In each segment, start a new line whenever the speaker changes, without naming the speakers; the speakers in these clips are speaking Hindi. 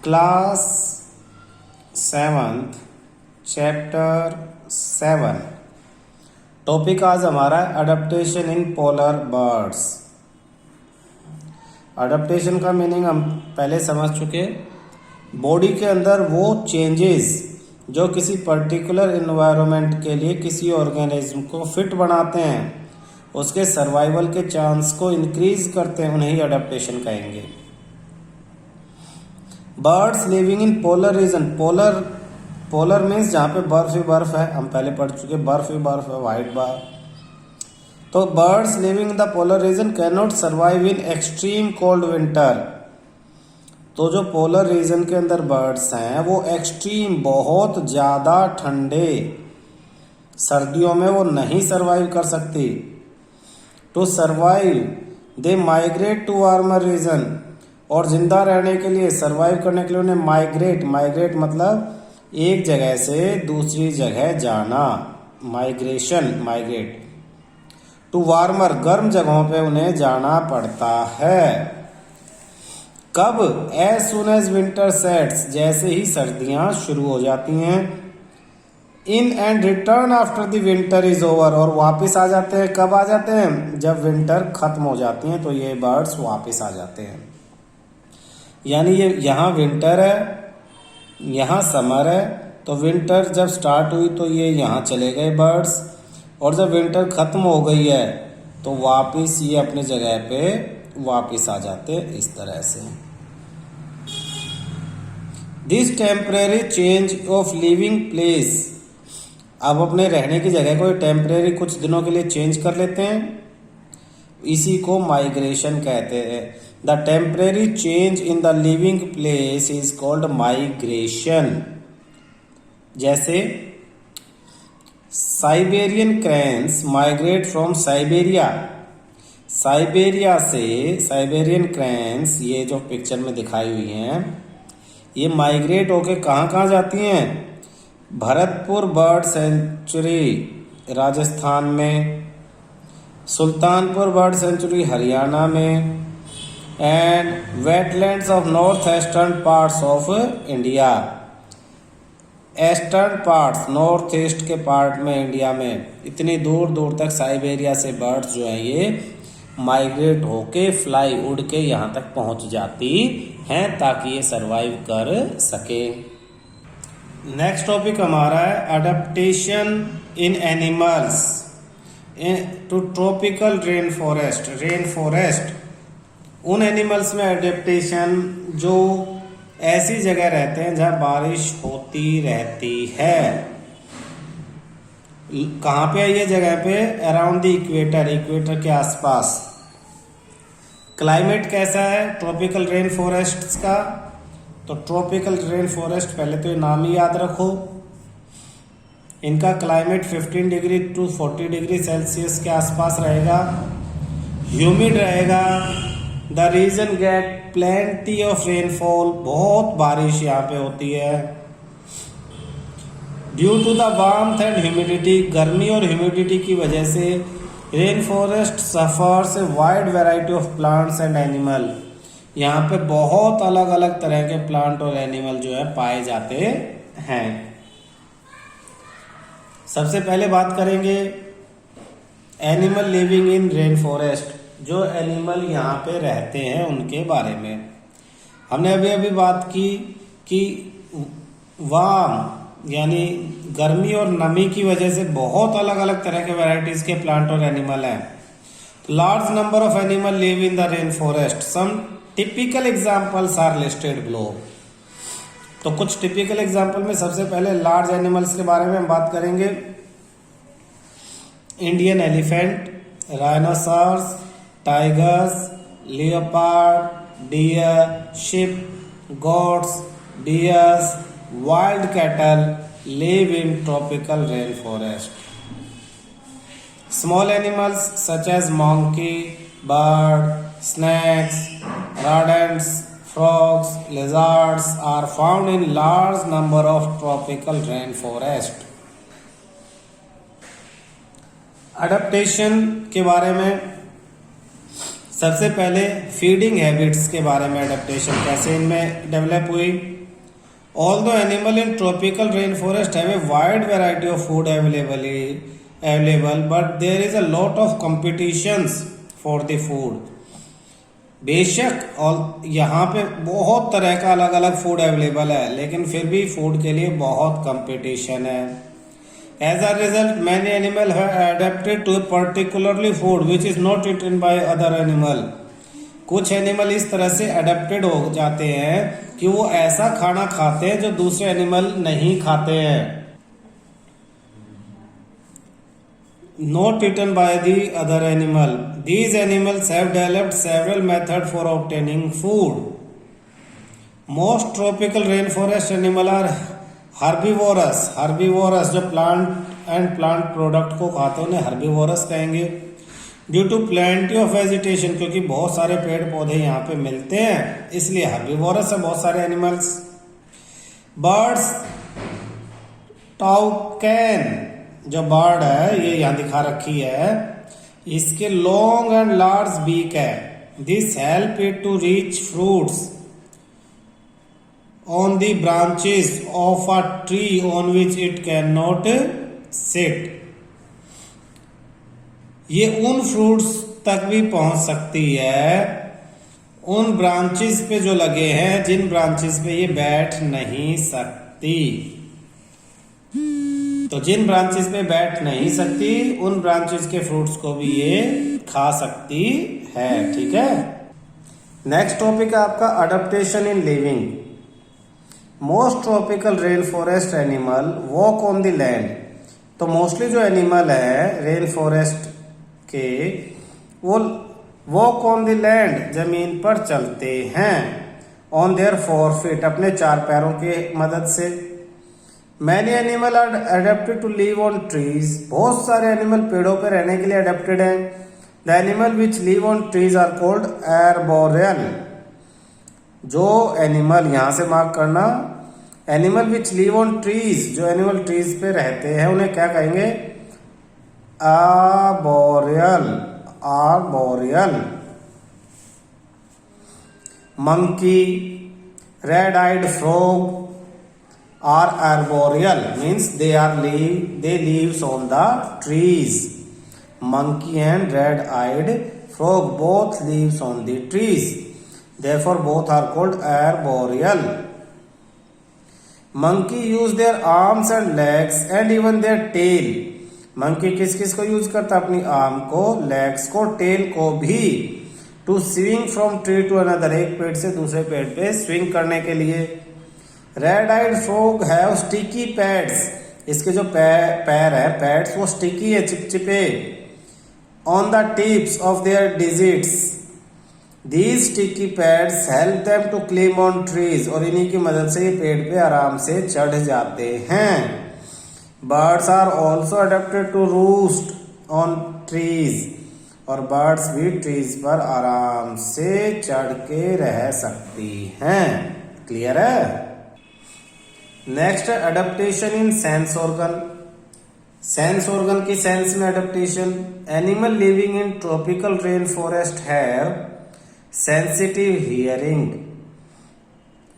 Class 7th chapter 7। टॉपिक आज हमारा adaptation in polar birds. Adaptation का मीनिंग हम पहले समझ चुके। बॉडी के अंदर वो चेंजेस जो किसी पर्टिकुलर इन्वायरमेंट के लिए किसी ऑर्गेनिज्म को फिट बनाते हैं, उसके सर्वाइवल के चांस को इंक्रीज करते हैं, उन्हें ही अडेप्टेशन कहेंगे। Birds living in polar region. Polar means जहाँ पे बर्फ ही बर्फ है, हम पहले पढ़ चुके, बर्फ ही बर्फ है, व्हाइट बार। तो birds living in the polar region can not survive in extreme cold winter. तो जो पोलर रीजन के अंदर बर्ड्स हैं वो एक्सट्रीम बहुत ज़्यादा ठंडे सर्दियों में वो नहीं सर्वाइव कर सकती। To survive they migrate to warmer region. और जिंदा रहने के लिए, सर्वाइव करने के लिए उन्हें माइग्रेट मतलब एक जगह से दूसरी जगह जाना, माइग्रेट टू वार्मर, गर्म जगहों पे उन्हें जाना पड़ता है। कब? As soon as winter sets, जैसे ही सर्दियां शुरू हो जाती हैं। In and return after the winter is over, और वापस आ जाते हैं। कब आ जाते हैं? जब विंटर खत्म हो जाती हैं तो ये बर्ड्स वापस आ जाते हैं। यानी ये यहाँ विंटर है, यहाँ समर है, तो विंटर जब स्टार्ट हुई तो ये यहाँ चले गए बर्ड्स, और जब विंटर खत्म हो गई है तो वापस ये अपनी जगह पे वापस आ जाते हैं। इस तरह से this temporary change of living place, अब अपने रहने की जगह को टेम्परेरी कुछ दिनों के लिए चेंज कर लेते हैं, इसी को माइग्रेशन कहते हैं। The temporary change in the living place is called migration. जैसे Siberian cranes migrate from Siberia. Siberia से साइबेरियन क्रेन्स, ये जो पिक्चर में दिखाई हुई हैं, ये माइग्रेट होके कहाँ जाती हैं? भरतपुर बर्ड सेंचुरी राजस्थान में, सुल्तानपुर बर्ड सेंचुरी हरियाणा में, and wetlands of north eastern parts of India. Eastern parts, north east के पार्ट में इंडिया में, इतनी दूर दूर तक साइबेरिया से बर्ड्स जो हैं ये माइग्रेट होके फ्लाई उड़ के यहाँ तक पहुँच जाती हैं ताकि ये सरवाइव कर सके। नेक्स्ट टॉपिक हमारा है adaptation in animals to tropical rain forest. उन एनिमल्स में अडेप्टेशन जो ऐसी जगह रहते हैं जहाँ बारिश होती रहती है। कहाँ पे है ये जगह पे? अराउंड द इक्वेटर के आसपास। क्लाइमेट कैसा है ट्रॉपिकल रेन फॉरेस्ट्स का? तो ट्रॉपिकल रेन फॉरेस्ट, पहले तो ये नाम ही याद रखो। इनका climate 15 degree to 40 degree celsius के आसपास रहेगा, ह्यूमिड रहेगा। The region get plenty of rainfall, बहुत बारिश यहाँ पे होती है। Due to the warmth and humidity, गर्मी और ह्यूमिडिटी की वजह से rain forest suffers a wide variety of plants and animal. यहाँ पे बहुत अलग अलग तरह के प्लांट और एनिमल जो है पाए जाते हैं। सबसे पहले बात करेंगे animal living in rain forest, जो एनिमल यहाँ पे रहते हैं उनके बारे में। हमने अभी अभी बात की कि वार्म यानी गर्मी और नमी की वजह से बहुत अलग अलग तरह के वैरायटीज के प्लांट और एनिमल हैं। Large number of animal live in the rain forest. Some typical examples are listed below. तो कुछ टिपिकल एग्जाम्पल में सबसे पहले लार्ज एनिमल्स के बारे में हम बात करेंगे। Indian elephant, rhinoceros, tigers, leopard, deer, sheep, goats, deers, wild cattle live in tropical rainforest. Small animals such as monkey, bird, snakes, rodents, frogs, lizards are found in large number of tropical rainforest. Adaptation के बारे में सबसे पहले फीडिंग हैबिट्स के बारे में एडेप्टेशन कैसे इनमें डेवलप हुई। Although animal in tropical rainforest have a wide variety of food available, but there is a lot of competitions for the food. बेशक और यहाँ पे बहुत तरह का अलग अलग फूड अवेलेबल है, लेकिन फिर भी फूड के लिए बहुत कंपटीशन है। As a result, many animals have adapted to a particularly food which is not eaten by other animal. कुछ एनिमल इस तरह से अडेप्टेड हो जाते हैं कि वो ऐसा खाना खाते हैं जो दूसरे एनिमल नहीं खाते हैं। Not eaten by the other animal. These animals have developed several methods for obtaining food. Most tropical rainforest animals are herbivorous. Herbivorous जो प्लांट एंड प्लांट प्रोडक्ट को खाते हैं उन्हें herbivorous कहेंगे। Due to plenty of vegetation, क्योंकि बहुत सारे पेड़ पौधे यहाँ पे मिलते हैं इसलिए हर्बीवोरस है बहुत सारे एनिमल्स। बर्ड्स, टाउकेन जो बर्ड है ये यहाँ दिखा रखी है, इसके लॉन्ग एंड लार्ज बीक है। This help it to reach fruits on the branches of a tree on which it can not sit. ये उन फ्रूट्स तक भी पहुंच सकती है उन ब्रांचेस पे जो लगे हैं जिन ब्रांचेस पे ये बैठ नहीं सकती। तो जिन ब्रांचेस पे बैठ नहीं सकती उन ब्रांचेस के फ्रूट्स को भी ये खा सकती है। ठीक है, नेक्स्ट टॉपिक है आपका adaptation in living. Most tropical rain forest animal walk on the land. तो मोस्टली जो एनिमल है रेन फॉरेस्ट के वो वॉक ऑन द लैंड जमीन पर चलते हैं। ऑन देयर 4 feet अपने 4 पैरों के मदद से। Many animal are adapted to live on trees. बहुत सारे एनिमल पेड़ों पर रहने के लिए अडेप्टेड हैं। The animal which live on trees are called arboreal. जो एनिमल यहां से मार्क करना, animal which live on trees, जो एनिमल ट्रीज पे रहते हैं उन्हें क्या कहेंगे? Arboreal. Arboreal. Monkey, red eyed frog are arboreal, means they lives on the trees. Monkey and red-eyed frog both lives on the trees, therefore both are called arboreal. Monkey use their arms and legs and even their tail. Monkey किस किस को यूज करता है? अपनी आर्म को, लेग्स को, टेल को भी। To swing from tree to another, एक पेड़ से दूसरे पेड़ पे स्विंग करने के लिए। Red eyed frog have sticky pads. इसके जो पैर है, पैड्स, वो स्टिकी है, चिपचिपे। On the tips of their digits, these sticky pads help them to climb on trees. और इन्हीं की मदद से ये पेड़ पे आराम से चढ़ जाते हैं। Birds are also adapted to roost on trees. और बर्ड्स भी ट्रीज पर आराम से चढ़ के रह सकती हैं। क्लियर है? नेक्स्ट है adaptation in sense organ. Sense organ की सेंस में adaptation. Animal living in tropical rain forest have sensitive hearing.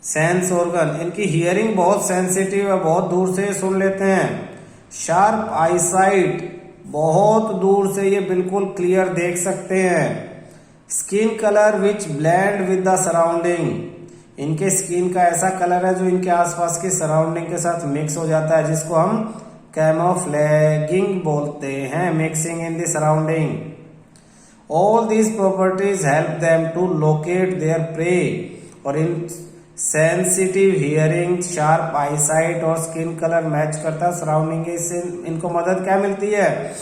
Sense organ, इनकी हियरिंग बहुत सेंसिटिव है, बहुत दूर से सुन लेते हैं। शार्प आईसाइट, बहुत दूर से ये बिल्कुल क्लियर देख सकते हैं। Skin colour which blend with the surrounding, इनके स्किन का ऐसा कलर है जो इनके आसपास के सराउंडिंग के साथ मिक्स हो जाता है, जिसको हम कैमोफ्लेजिंग बोलते हैं, mixing in the surrounding. All these properties help them to locate their prey. और इन सेंसिटिव हियरिंग, शार्प आईसाइट और स्किन कलर मैच करता है सराउंडिंग के, इससे इनको मदद क्या मिलती है?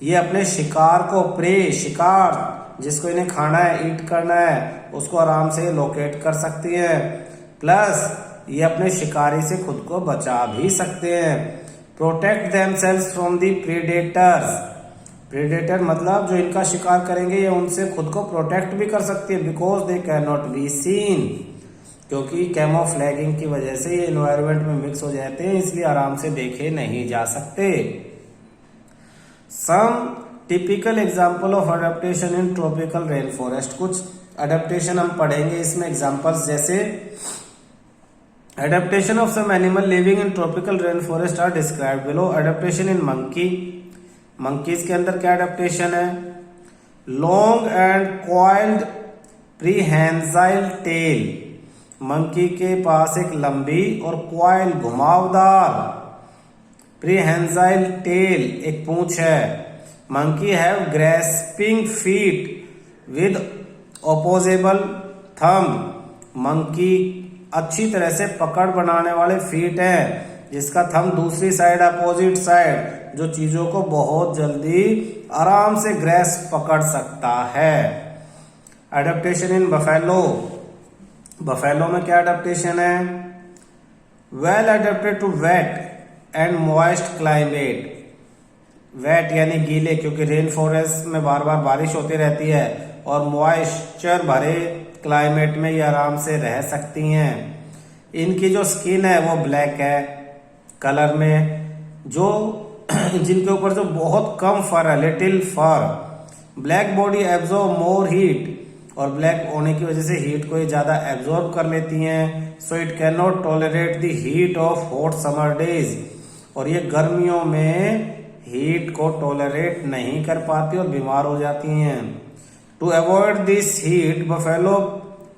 ये अपने शिकार को, प्रे, शिकार जिसको इन्हें खाना है, ईट करना है, उसको आराम से लोकेट कर सकती है। प्लस ये अपने शिकारी से खुद को बचा भी सकते हैं। Protect themselves from the predators. Predator मतलब जो इनका शिकार करेंगे, ये उनसे खुद को प्रोटेक्ट भी कर सकती है। Because they can not be seen, क्योंकि कैमोफ्लेजिंग की वजह से ये एनवायरनमेंट में मिक्स हो जाते हैं, इसलिए आराम से देखे नहीं जा सकते। Some typical example of adaptation in tropical rain forest. कुछ अडेप्टेशन हम पढ़ेंगे इसमें एग्जाम्पल्स, जैसे adaptation of some animal living in tropical rainforest are described below। adaptation in monkey, monkeys के अंदर क्या adaptation है? long and coiled prehensile tail, monkey के पास एक लंबी और कॉइल घुमावदार प्रीहेंजाइल टेल एक पूंछ है। Monkey have grasping feet with opposable thumb, monkey अच्छी तरह से पकड़ बनाने वाले फीट हैं जिसका थंब दूसरी साइड अपोजिट साइड, जो चीजों को बहुत जल्दी आराम से ग्रेस्प पकड़ सकता है। एडेप्टेशन इन बफेलो, बफेलो में क्या एडेप्टेशन है? Well adapted to wet and moist climate. Wet यानी गीले, क्योंकि रेन फॉरेस्ट में बार बार बारिश होती रहती है, और मॉइस्चर भरे क्लाइमेट में ये आराम से रह सकती हैं। इनकी जो स्किन है वो ब्लैक है कलर में, जो जिनके ऊपर जो बहुत कम फर है, little fur. Black body absorb more heat, और ब्लैक होने की वजह से हीट को ये ज्यादा एब्जॉर्ब कर लेती हैं। So it can not tolerate the heat of hot summer days, और ये गर्मियों में हीट को टॉलरेट नहीं कर पाती और बीमार हो जाती हैं। To avoid this heat buffalo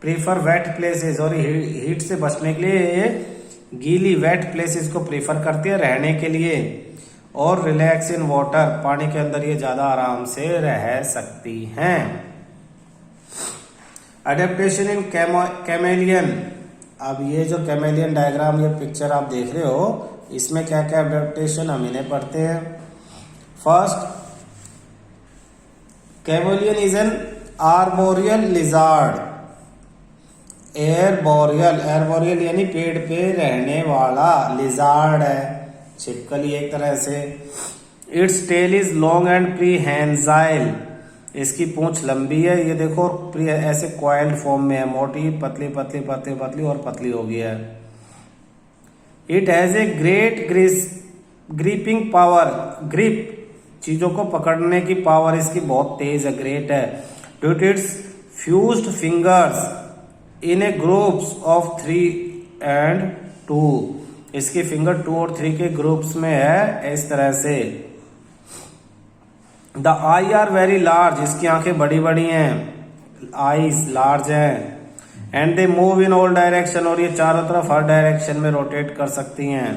prefer wet places, और हीट से बचने के लिए गीली वेट प्लेसेस को प्रीफर करती है रहने के लिए। और रिलैक्स इन वाटर, पानी के अंदर ये ज्यादा आराम से रह सकती हैं। एडेप्टेशन इन कैमेलियन, अब ये जो कैमेलियन डायग्राम, ये पिक्चर आप देख रहे हो, इसमें क्या क्या एडेप्टेशन हम इन्हें पढ़ते हैं। First, chameleon is an arboreal lizard. Arboreal यानी पेड़ पे रहने वाला, लिजार्ड है छिपकली एक तरह से। Its tail is long and prehensile, इसकी पूंछ लंबी है, ये देखो ऐसे कॉइल्ड फॉर्म में है, मोटी पतली पतली पतली पतली और पतली हो गई है। It has a great gripping power, grip चीजों को पकड़ने की पावर इसकी बहुत तेज है, ग्रेट है। Due to its fused fingers in a groups of 3 and 2, इसके फिंगर 2 और 3 के ग्रुप्स में है इस तरह से। The I R very large, इसकी आंखें बड़ी बड़ी हैं, आईज लार्ज हैं। And they move in all direction, और ये चारों तरफ हर डायरेक्शन में रोटेट कर सकती हैं।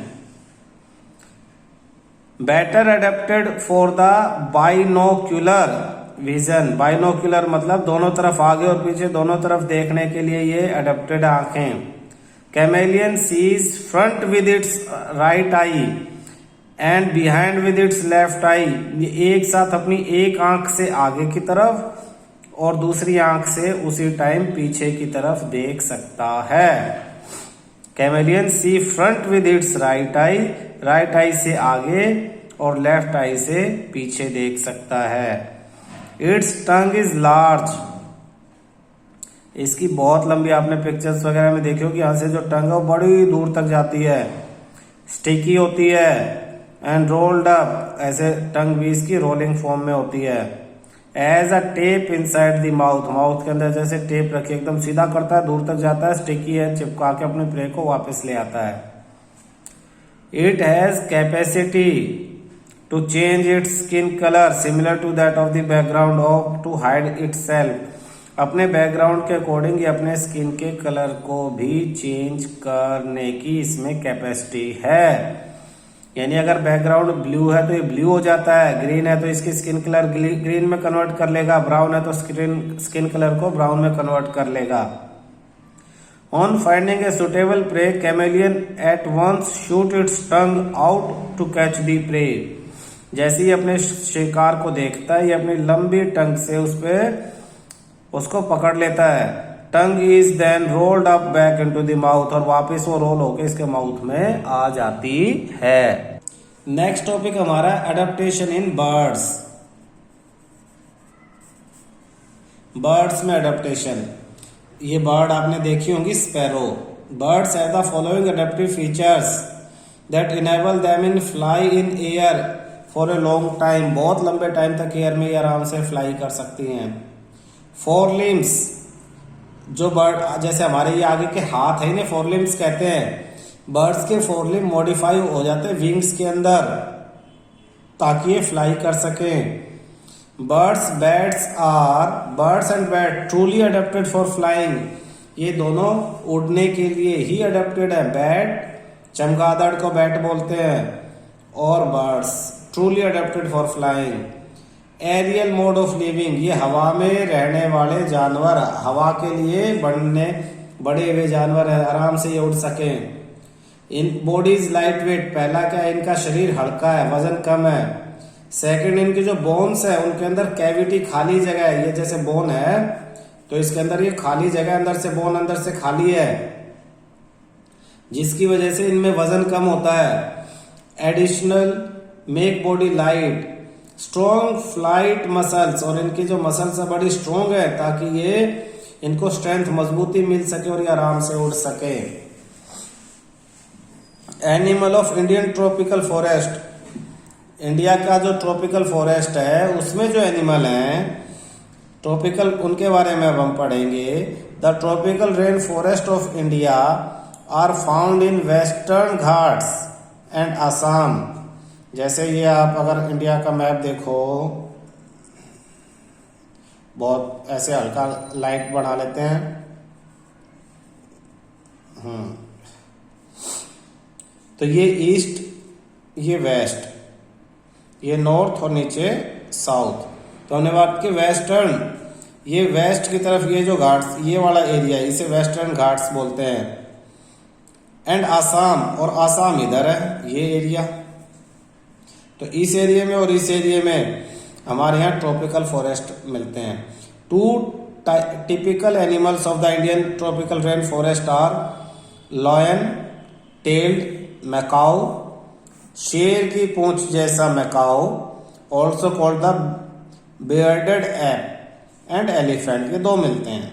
Better adapted for the binocular vision, binocular मतलब दोनों तरफ आगे और पीछे दोनों तरफ देखने के लिए ये एडेप्टेड आंखें। Chameleon sees front with its right eye and behind with its left eye, ये एक साथ अपनी एक आंख से आगे की तरफ और दूसरी आंख से उसी टाइम पीछे की तरफ देख सकता है। Chameleon see front with its right eye से आगे और लेफ्ट आई से पीछे देख सकता है। इट्स टंग इज लार्ज, इसकी बहुत लंबी, आपने पिक्चर्स वगैरह में देखी होगी, यहां से जो टंग है वो बड़ी दूर तक जाती है, स्टिकी होती है। एंड रोल्ड अप, ऐसे टंग भी इसकी रोलिंग फॉर्म में होती है। As a tape inside the mouth, mouth के अंदर जैसे टेप रखी, एकदम सीधा करता है, दूर तक जाता है, स्टिकी है, चिपका के अपने प्रे को वापस ले आता है। It has capacity to change its skin colour similar to that of the background of to hide itself, अपने बैकग्राउंड के अकॉर्डिंग ये अपने स्किन के कलर को भी चेंज करने की इसमें कैपेसिटी है। यानी अगर बैकग्राउंड ब्लू है तो ये ब्लू हो जाता है, ग्रीन है तो इसकी स्किन कलर ग्रीन में कन्वर्ट कर लेगा, ब्राउन है तो स्किन कलर को ब्राउन में कन्वर्ट कर लेगा। On finding a suitable prey, chameleon at once shoot its tongue out to catch the prey, जैसे ही अपने शिकार को देखता है ये अपनी लंबी टंग से उसको पकड़ लेता है। Tongue is then rolled up back into the mouth, और वापस वो रोल होकर इसके माउथ में आ जाती है। नेक्स्ट टॉपिक हमारा एडेप्टेशन इन बर्ड्स। बर्ड्स में एडेप्टेशन, ये बर्ड आपने देखी होंगी sparrow. Birds have the following adaptive features that enable them in fly in air for a long time, बहुत लंबे टाइम तक एयर में ये आराम से फ्लाई कर सकती हैं। फोर लिम्स, जो बर्ड जैसे हमारे ये आगे के हाथ है इन्हें फोर लिम्स कहते हैं। बर्ड्स के फोर लिम मॉडिफाई हो जाते हैं विंग्स के अंदर ताकि ये फ्लाई कर सकें। Birds and bat truly adapted for flying, ये दोनों उड़ने के लिए ही अडेप्टेड है। बैट, चमगादड़ को बैट बोलते हैं, और birds truly adapted for flying. Aerial mode of living, ये हवा में रहने वाले जानवर, हवा के लिए बड़े हुए जानवर है, आराम से ये उड़ सकें। इन बॉडीज लाइट वेट, पहला क्या है, इनका शरीर हल्का है, वजन कम है। सेकंड, इनकी जो बोन्स है उनके अंदर कैविटी, खाली जगह है। ये जैसे बोन है तो इसके अंदर ये खाली जगह, अंदर से बोन अंदर से खाली है, जिसकी वजह से इनमें वजन कम होता है। Additional make body light, strong flight muscles, और इनकी जो मसल्स है बड़ी स्ट्रॉन्ग है ताकि ये इनको स्ट्रेंथ, मजबूती मिल सके और ये आराम से उड़ सके। Animal of Indian tropical forest, India का जो ट्रॉपिकल फॉरेस्ट है उसमें जो एनिमल हैं ट्रॉपिकल, उनके बारे में अब हम पढ़ेंगे। The tropical rain forest of India are found in western Ghats and Assam. जैसे ये आप अगर इंडिया का मैप देखो, बहुत ऐसे हल्का लाइट बना लेते हैं, तो ये ईस्ट, ये वेस्ट, ये नॉर्थ और नीचे साउथ। तो हमने बात की वेस्टर्न, ये वेस्ट की तरफ ये जो घाट्स, ये वाला एरिया, इसे वेस्टर्न घाट्स बोलते हैं। एंड आसाम, और आसाम इधर है ये एरिया। तो इस एरिया में और इस एरिया में हमारे यहाँ ट्रॉपिकल फॉरेस्ट मिलते हैं। Two typical animals of the Indian tropical rain forest are lion tailed macaque, शेर की पूंछ जैसा macaque, also called the bearded ape and elephant, ये दो मिलते हैं।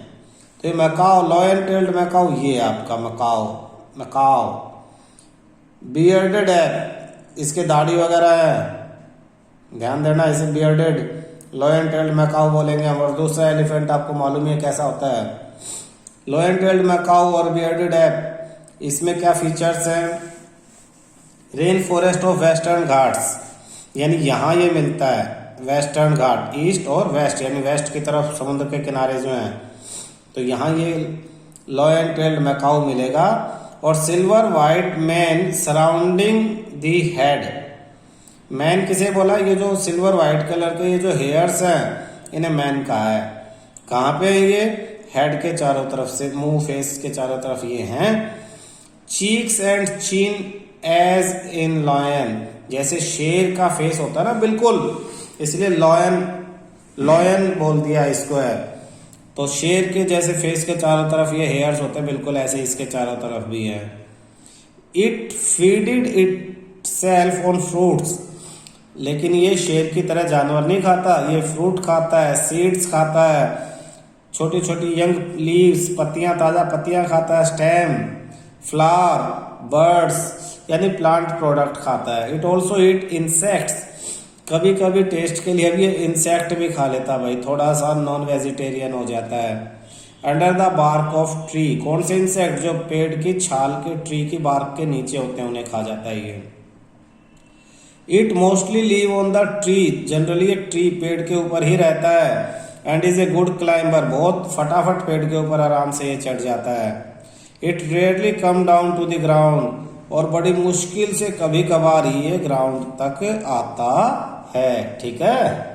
तो ये मैकाऊ, लॉयन टेल्ड मैकाऊ, ये आपका मैकाऊ। बियर्डेड एप, इसके दाढ़ी वगैरह है, ध्यान देना, इसे बियर्डेड लॉयन टेल्ड मैकाऊ बोलेंगे हम। और दूसरा एलिफेंट आपको मालूम है कैसा होता है। लॉयन टेल्ड मैकाऊ और बियर्डेड एप, इसमें क्या फीचर्स हैं? Rain forest of western Ghats, यानी यहाँ ये मिलता है वेस्टर्न घाट, ईस्ट और वेस्ट, यानी वेस्ट की तरफ समुद्र के किनारे जो हैं, तो यहाँ ये लॉयन टेल्ड मैकाऊ मिलेगा। और silver white man surrounding the head, man किसे बोला? ये जो सिल्वर वाइट कलर के ये जो हेयर्स हैं इन्हें मैन कहा है। कहाँ पे है ये? हेड के चारों तरफ से, मुंह फेस के चारों तरफ ये हैं। Cheeks and chin as in lion, जैसे शेर का फेस होता है ना बिल्कुल, इसलिए लॉयन बोल दिया इसको है। तो शेर के जैसे फेस के चारों तरफ ये हेयर्स होते हैं, बिल्कुल ऐसे इसके चारों तरफ भी है। It feeded it self on fruits, लेकिन ये शेर की तरह जानवर नहीं खाता, ये फ्रूट खाता है, सीड्स खाता है, छोटी छोटी यंग लीव्स, पत्तियां, ताजा पत्तियां खाता है, स्टेम, फ्लावर, बर्ड्स यानी प्लांट प्रोडक्ट खाता है। इट ऑल्सो ईट इंसेक्ट्स, कभी कभी टेस्ट के लिए भी इंसेक्ट भी खा लेता भाई, थोड़ा सा नॉन वेजिटेरियन हो जाता है। Under the bark of tree, कौन से इंसेक्ट? जो पेड़ की छाल के, ट्री की बार्क के नीचे होते हैं, उन्हें खा जाता है ये। It mostly live on the tree, generally ये ट्री, पेड़ के ऊपर ही रहता है। And is a good climber, बहुत फटाफट पेड़ के ऊपर आराम से ये चढ़ जाता है। It rarely come down to the ground, और बड़ी मुश्किल से कभी कभार ही ये ग्राउंड तक आता है। ठीक है।